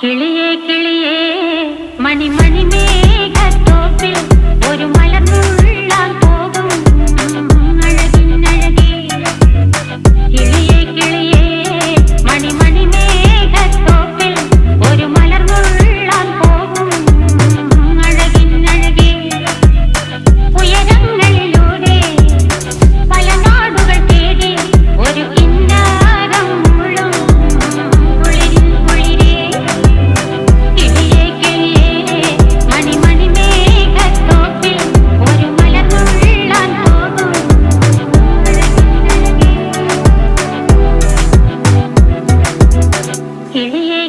കിളിയേ കിളിയേ മണിമണി മേഘത്തോപ്പിൽ ഒരു മലർന്നുള്ളാൻ പോകും അഴകിനഴകേ. കിളിയേ കിളിയേ മണിമണി മേഘത്തോപ്പിൽ ഒരു മലർന്നുള്ളാൻ പോകും അഴകിനഴകേ. ഉയരങ്ങളിലൂടെ പല നാടുകൾ തേടി ഒരു കിന്നാരം മുള്ളും കുളിരിൻ കുളിരേ. കിളിയേ കിളിയേ മണിമണി മേഘത്തോപ്പിൽ ഒരു മലർന്നുള്ളാൻ പോകും അഴകിനഴകേ. കിളിയേ